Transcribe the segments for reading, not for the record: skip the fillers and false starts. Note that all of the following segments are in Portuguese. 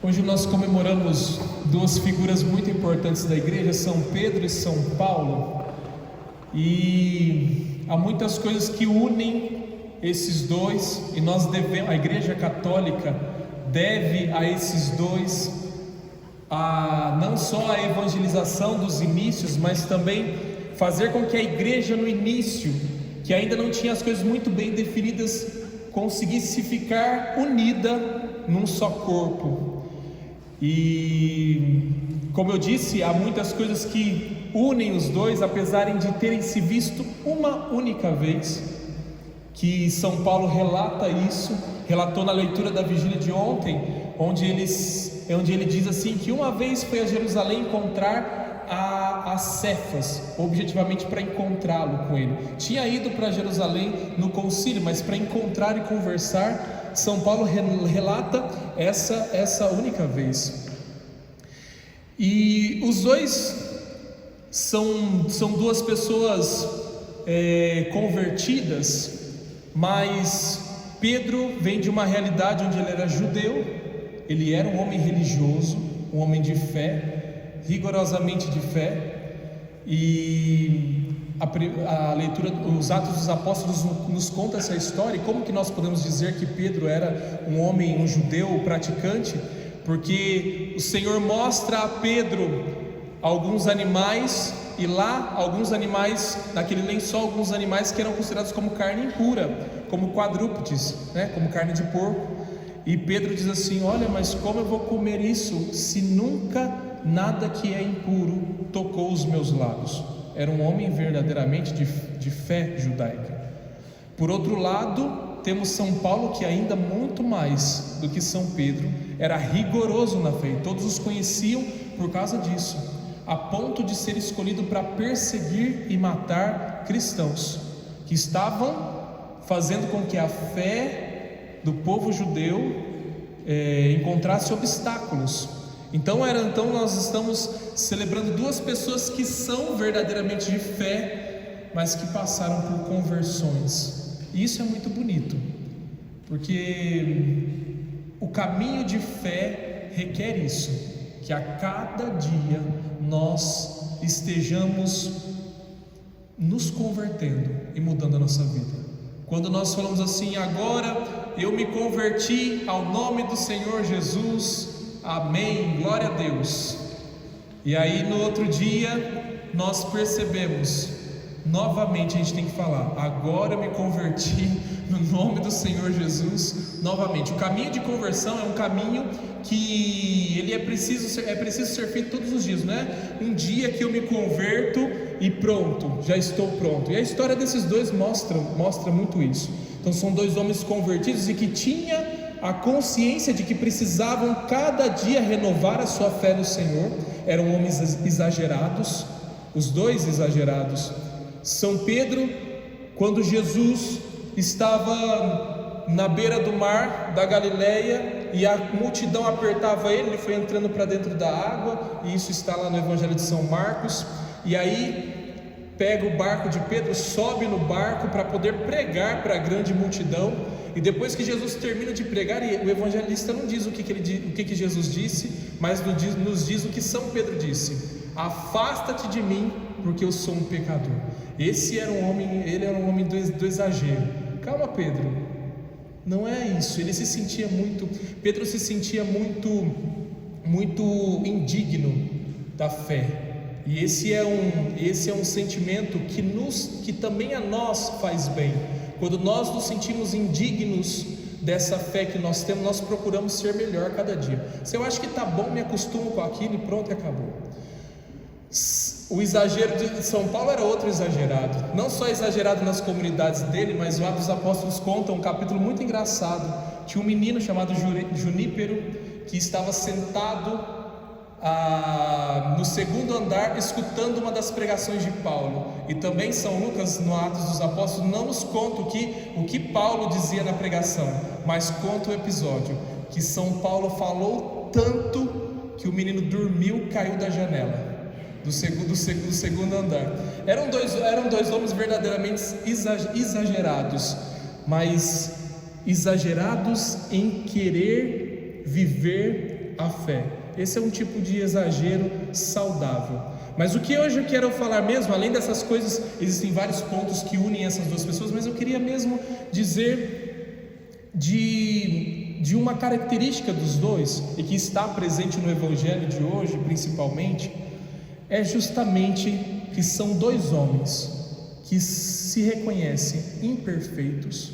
Hoje nós comemoramos duas figuras muito importantes da igreja, São Pedro e São Paulo, e há muitas coisas que unem esses dois, e nós devemos, a Igreja Católica deve a esses dois não só a evangelização dos inícios, mas também fazer com que a igreja no início, que ainda não tinha as coisas muito bem definidas, conseguisse ficar unida num só corpo. E como eu disse, há muitas coisas que unem os dois, apesar de terem se visto uma única vez, que São Paulo relata isso, relatou na leitura da vigília de ontem, onde ele diz assim, que uma vez foi a Jerusalém encontrar a Cefas, objetivamente para encontrá-lo com ele. Tinha ido para Jerusalém no concílio, mas para encontrar e conversar, São Paulo relata essa única vez. E os dois são duas pessoas convertidas, mas Pedro vem de uma realidade onde ele era judeu, ele era um homem religioso, um homem de fé, rigorosamente de fé, e a leitura, os Atos dos Apóstolos nos conta essa história. E como que nós podemos dizer que Pedro era um homem, um judeu praticante? Porque o Senhor mostra a Pedro alguns animais, e lá alguns animais, naquele lençol, alguns animais que eram considerados como carne impura, como quadrúpedes, como carne de porco. E Pedro diz assim: olha, mas como eu vou comer isso se nunca nada que é impuro tocou os meus lábios? Era um homem verdadeiramente de fé judaica. Por outro lado, temos São Paulo, que ainda muito mais do que São Pedro, era rigoroso na fé, e todos os conheciam por causa disso, a ponto de ser escolhido para perseguir e matar cristãos, que estavam fazendo com que a fé do povo judeu encontrasse obstáculos. Então nós estamos celebrando duas pessoas que são verdadeiramente de fé, mas que passaram por conversões. E isso é muito bonito, porque o caminho de fé requer isso, que a cada dia nós estejamos nos convertendo e mudando a nossa vida. Quando nós falamos assim: agora eu me converti ao nome do Senhor Jesus, amém, glória a Deus. E aí no outro dia nós percebemos, novamente a gente tem que falar: agora eu me converti no nome do Senhor Jesus, novamente. O caminho de conversão é um caminho que ele é preciso ser feito todos os dias, né? Um dia que eu me converto e pronto, já estou pronto. E a história desses dois mostra muito isso. Então são dois homens convertidos e que tinham a consciência de que precisavam cada dia renovar a sua fé no Senhor. Eram homens exagerados, os dois exagerados. São Pedro, quando Jesus estava na beira do mar da Galileia e a multidão apertava ele foi entrando para dentro da água, e isso está lá no Evangelho de São Marcos. E aí pega o barco de Pedro, sobe no barco para poder pregar para a grande multidão. E depois que Jesus termina de pregar, o evangelista não diz o que Jesus disse, mas nos diz o que São Pedro disse: afasta-te de mim, porque eu sou um pecador. Ele era um homem do exagero. Calma, Pedro, não é isso. Pedro se sentia muito indigno da fé. E esse é um sentimento que também a nós faz bem. Quando nós nos sentimos indignos dessa fé que nós temos, nós procuramos ser melhor cada dia. Se eu acho que está bom, me acostumo com aquilo e pronto, acabou. O exagero de São Paulo era outro exagerado, não só exagerado nas comunidades dele, mas o Atos dos Apóstolos conta um capítulo muito engraçado. Tinha um menino chamado Junípero, que estava sentado no segundo andar escutando uma das pregações de Paulo. E também São Lucas, no Atos dos Apóstolos, não nos conta o que Paulo dizia na pregação, mas conta o episódio que São Paulo falou tanto que o menino dormiu, caiu da janela do segundo andar. Eram dois homens verdadeiramente exagerados, mas exagerados em querer viver a fé. Esse é um tipo de exagero saudável. Mas o que hoje eu quero falar mesmo, além dessas coisas, existem vários pontos que unem essas duas pessoas, mas eu queria mesmo dizer de uma característica dos dois, e que está presente no Evangelho de hoje principalmente, é justamente que são dois homens que se reconhecem imperfeitos,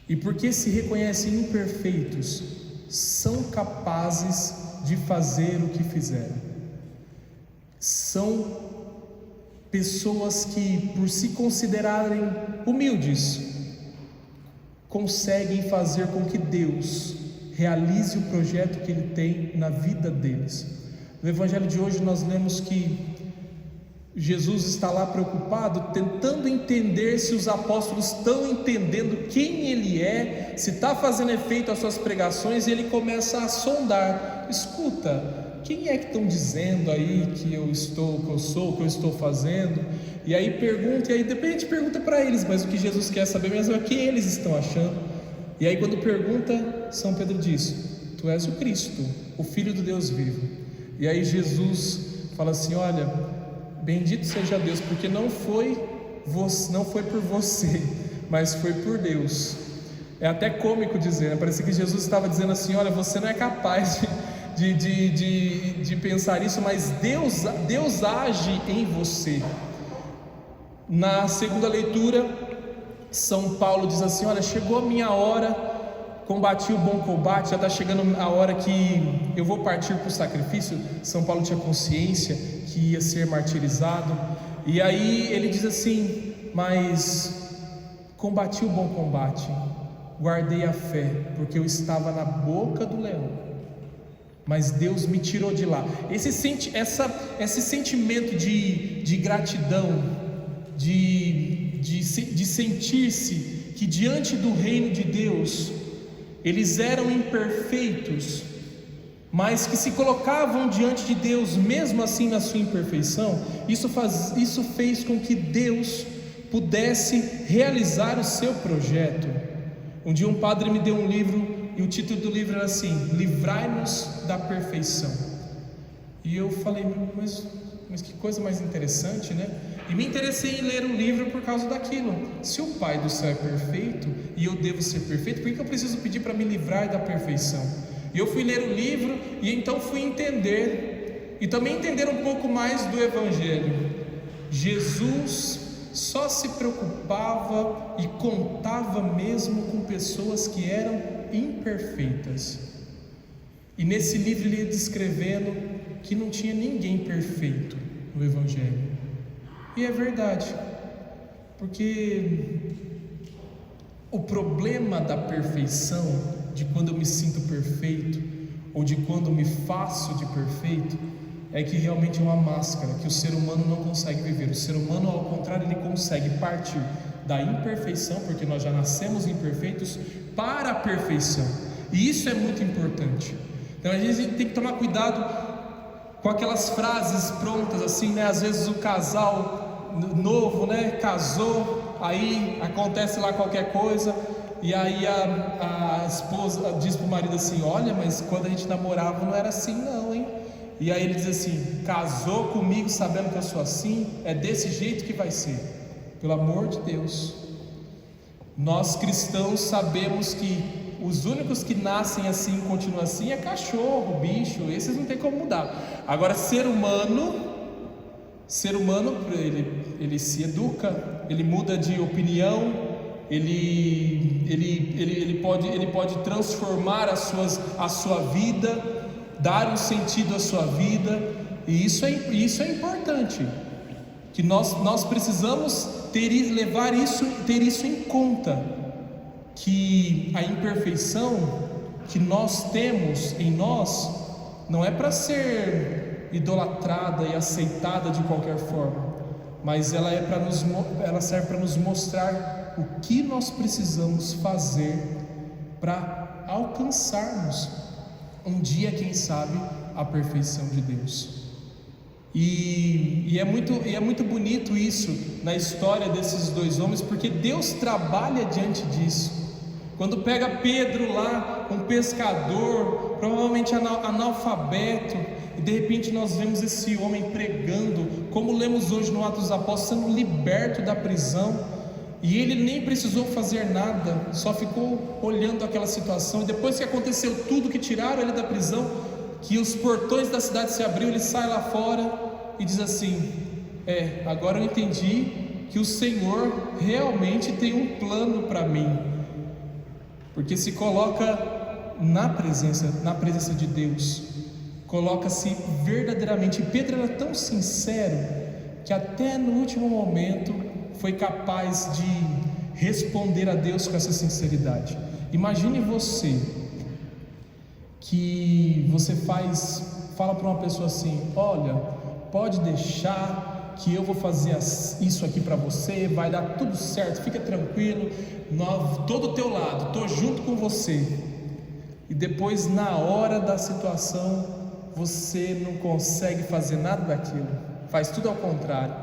e porque se reconhecem imperfeitos, são capazes de fazer o que fizeram. São pessoas que, por se considerarem humildes, conseguem fazer com que Deus realize o projeto que Ele tem na vida deles. No Evangelho de hoje nós lemos que Jesus está lá preocupado, tentando entender se os apóstolos estão entendendo quem Ele é, se está fazendo efeito as suas pregações, e Ele começa a sondar: escuta, quem é que estão dizendo aí que eu sou, o que eu estou fazendo? E aí pergunta, e aí de repente pergunta para eles, mas o que Jesus quer saber mesmo é o que eles estão achando. E aí quando pergunta, São Pedro diz: tu és o Cristo, o Filho do Deus vivo. E aí Jesus fala assim: olha, bendito seja Deus, porque não foi por você, mas foi por Deus. É até cômico dizer, né? Parece que Jesus estava dizendo assim: olha, você não é capaz de pensar isso, mas Deus age em você. Na segunda leitura, São Paulo diz assim: olha, chegou a minha hora, combati o bom combate, já está chegando a hora que eu vou partir para o sacrifício. São Paulo tinha consciência que ia ser martirizado, e aí ele diz assim: mas combati o bom combate, guardei a fé, porque eu estava na boca do leão, mas Deus me tirou de lá. Esse sentimento de gratidão, de sentir-se que diante do reino de Deus eles eram imperfeitos, mas que se colocavam diante de Deus mesmo assim na sua imperfeição, isso fez com que Deus pudesse realizar o seu projeto. Um dia um padre me deu um livro, e o título do livro era assim: livrai-nos da perfeição. E eu falei: mas que coisa mais interessante, né? E me interessei em ler um livro por causa daquilo. Se o Pai do céu é perfeito e eu devo ser perfeito, por que eu preciso pedir para me livrar da perfeição? E eu fui ler o livro, e então fui entender, e também entender um pouco mais do Evangelho. Jesus só se preocupava e contava mesmo com pessoas que eram imperfeitas. E nesse livro ele ia descrevendo que não tinha ninguém perfeito no Evangelho. E é verdade, porque o problema da perfeição, de quando eu me sinto perfeito, ou de quando me faço de perfeito, é que realmente é uma máscara que o ser humano não consegue viver. O ser humano, ao contrário, ele consegue partir da imperfeição, porque nós já nascemos imperfeitos, para a perfeição. E isso é muito importante. Então às vezes a gente tem que tomar cuidado com aquelas frases prontas assim, né? Às vezes o casal novo, né, casou, aí acontece lá qualquer coisa, e aí a esposa diz para o marido assim: olha, mas quando a gente namorava não era assim não, hein? E aí ele diz assim: casou comigo sabendo que eu sou assim, é desse jeito que vai ser. Pelo amor de Deus, nós cristãos sabemos que os únicos que nascem assim e continuam assim é cachorro, bicho, esses não tem como mudar. Agora ser humano ele se educa, ele muda de opinião, ele pode transformar a sua vida, dar um sentido à sua vida, e isso é importante, que nós precisamos ter isso em conta, que a imperfeição que nós temos em nós não é para ser idolatrada e aceitada de qualquer forma, mas ela serve para nos mostrar o que nós precisamos fazer para alcançarmos um dia, quem sabe, a perfeição de Deus. E é muito bonito isso na história desses dois homens, porque Deus trabalha diante disso. Quando pega Pedro lá, um pescador, provavelmente analfabeto, e de repente nós vemos esse homem pregando, como lemos hoje no Atos dos Apóstolos, sendo liberto da prisão, e ele nem precisou fazer nada, só ficou olhando aquela situação. E depois que aconteceu tudo, que tiraram ele da prisão, que os portões da cidade se abriram, ele sai lá fora e diz assim: agora eu entendi que o Senhor realmente tem um plano para mim, porque se coloca na presença de Deus, coloca-se verdadeiramente. E Pedro era tão sincero que até no último momento foi capaz de responder a Deus com essa sinceridade. Imagine você, que você fala para uma pessoa assim: olha, pode deixar que eu vou fazer isso aqui para você, vai dar tudo certo, fica tranquilo, estou do teu lado, estou junto com você. E depois, na hora da situação, você não consegue fazer nada daquilo, faz tudo ao contrário.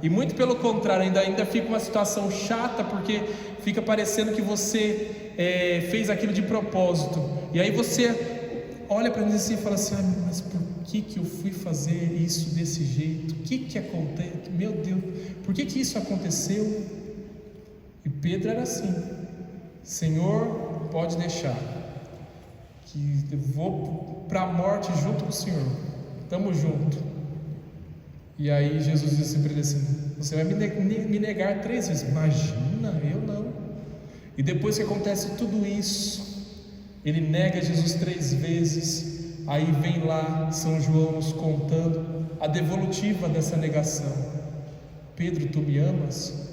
E muito pelo contrário, ainda fica uma situação chata, porque fica parecendo que você fez aquilo de propósito. E aí você olha para mim assim e fala assim: mas por que eu fui fazer isso desse jeito? O que acontece? Meu Deus, por que isso aconteceu? E Pedro era assim: Senhor, pode deixar, que eu vou para a morte junto com o Senhor, estamos juntos. E aí Jesus disse para ele assim: você vai me negar 3 vezes. Imagina, eu não. E depois que acontece tudo isso, ele nega Jesus 3 vezes. Aí vem lá São João nos contando a devolutiva dessa negação: Pedro, tu me amas?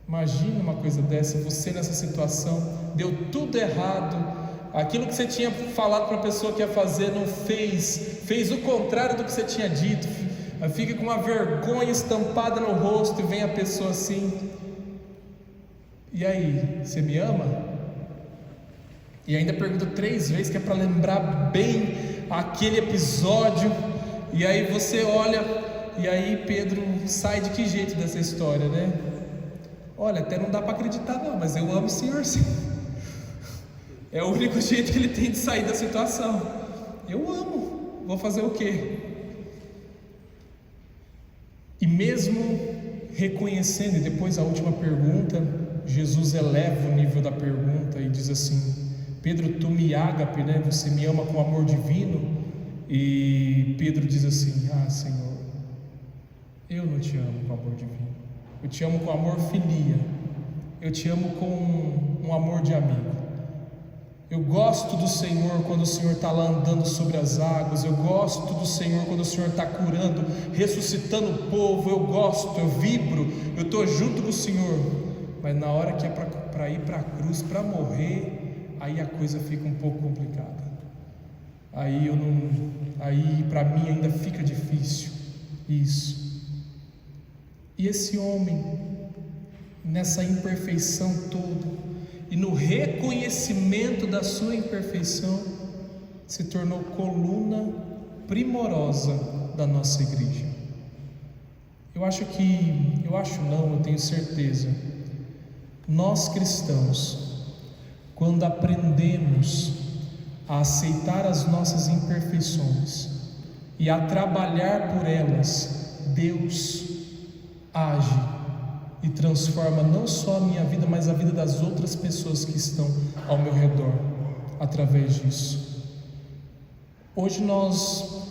Imagina uma coisa dessa, você nessa situação, deu tudo errado, aquilo que você tinha falado para a pessoa que ia fazer, não fez o contrário do que você tinha dito, fica com uma vergonha estampada no rosto, e vem a pessoa assim: e aí, você me ama? E ainda pergunta 3 vezes, que é para lembrar bem aquele episódio. E aí você olha, e aí Pedro sai de que jeito dessa história, né? Olha, até não dá para acreditar não, mas eu amo o Senhor sim. É o único jeito que ele tem de sair da situação. Eu amo, vou fazer o quê? E mesmo reconhecendo, e depois a última pergunta, Jesus eleva o nível da pergunta e diz assim: Pedro, tu me ágape, né? Você me ama com amor divino? E Pedro diz assim: Senhor, eu não te amo com amor divino, eu te amo com amor filia, eu te amo com um amor de amigo. Eu gosto do Senhor quando o Senhor está lá andando sobre as águas, eu gosto do Senhor quando o Senhor está curando, ressuscitando o povo, eu gosto, eu vibro, eu estou junto com o Senhor. Mas na hora que é para ir para a cruz, para morrer, aí a coisa fica um pouco complicada. Aí para mim ainda fica difícil isso. E esse homem, nessa imperfeição toda, e no reconhecimento da sua imperfeição, se tornou coluna primorosa da nossa igreja. Eu tenho certeza, nós cristãos, quando aprendemos a aceitar as nossas imperfeições e a trabalhar por elas, Deus age e transforma não só a minha vida, mas a vida das outras pessoas que estão ao meu redor, através disso. Hoje nós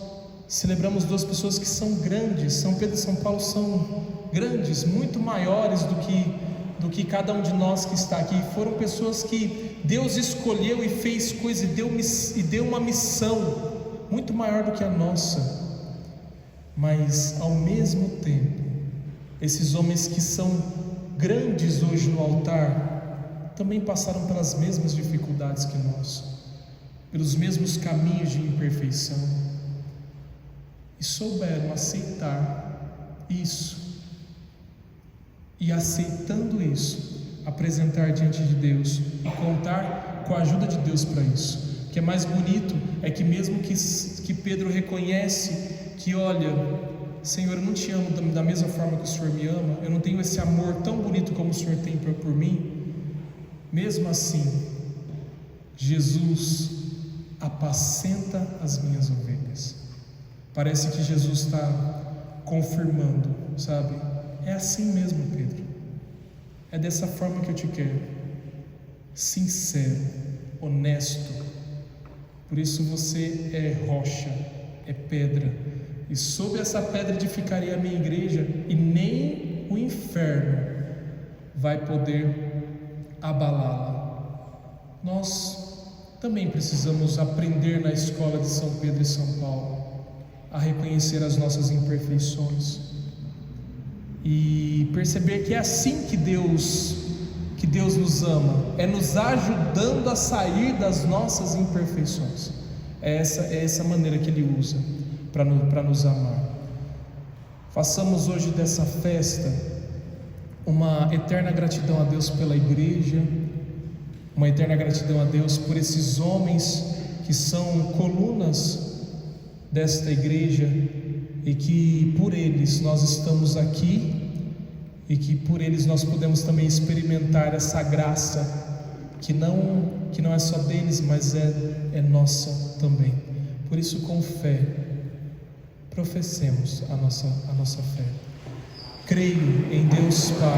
celebramos 2 pessoas que são grandes, São Pedro e São Paulo são grandes, muito maiores do que cada um de nós que está aqui. Foram pessoas que Deus escolheu e fez coisa e deu uma missão muito maior do que a nossa. Mas ao mesmo tempo, esses homens que são grandes hoje no altar também passaram pelas mesmas dificuldades que nós, pelos mesmos caminhos de imperfeição, e souberam aceitar isso, e aceitando isso, apresentar diante de Deus e contar com a ajuda de Deus para isso. O que é mais bonito é que mesmo que Pedro reconhece que, olha, Senhor, eu não te amo da mesma forma que o Senhor me ama, eu não tenho esse amor tão bonito como o Senhor tem por mim, Mesmo assim, Jesus apacenta as minhas ovelhas. Parece que Jesus está confirmando, sabe? É assim mesmo, Pedro. É dessa forma que eu te quero. Sincero, honesto. Por isso você é rocha, é pedra. E sob essa pedra edificarei a minha igreja, e nem o inferno vai poder abalá-la. Nós também precisamos aprender na escola de São Pedro e São Paulo a reconhecer as nossas imperfeições e perceber que é assim que Deus nos ama, é nos ajudando a sair das nossas imperfeições. É essa maneira que Ele usa para nos amar. Façamos hoje dessa festa uma eterna gratidão a Deus pela igreja, uma eterna gratidão a Deus por esses homens que são colunas desta igreja, e que por eles nós estamos aqui, e que por eles nós podemos também experimentar essa graça que não é só deles, mas é nossa também. Por isso, com fé, professemos a nossa fé. Creio em Deus Pai